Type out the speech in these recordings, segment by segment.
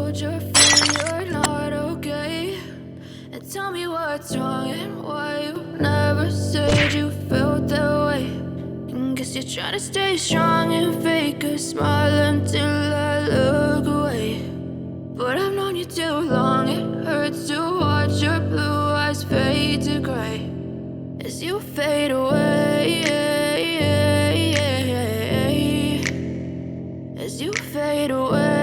told your friend you're not okay, and tell me what's wrong and why you never said you felt that way. And guess you're trying to stay strong and fake a smile until I look away. But I've known you too long, it hurts to watch your blue eyes fade to gray as you fade away, as you fade away.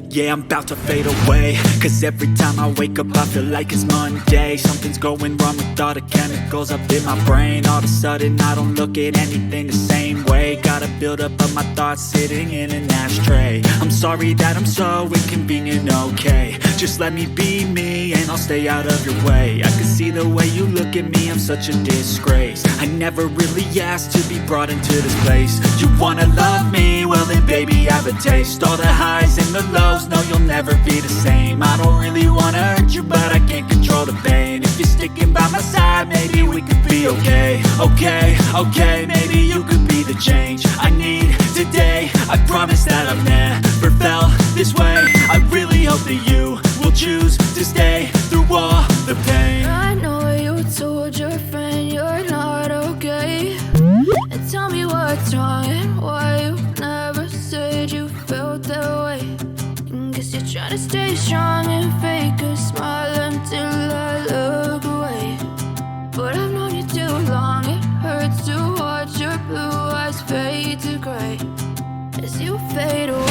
Yeah, I'm about to fade away, cause every time I wake up I feel like it's Monday. Something's going wrong with all the chemicals up in my brain. All of a sudden I don't look at anything the same way. Got a build up of my thoughts sitting in an ashtray. I'm sorry that I'm so inconvenient, okay. Just let me be me and I'll stay out of your way. I can see the way you look at me, I'm such a disgrace. I never really asked to be brought into this place. You wanna love me? Well then baby have a taste. All the highs and the lows, no you'll never be the same. I don't really wanna hurt you but I can't control the pain. If you're sticking by my side, maybe we could be okay. Okay, maybe you could be the change I need today. I promise that I've never felt this way. I really hope that you will choose to stay through all the pain. I know you told your friend you're not okay, and tell me what's wrong and why you never said you felt that way. And guess you're trying to stay strong and fake a smile until I look away. But I've known you too long, it hurts to watch your blue eyes fade to gray as you fade away.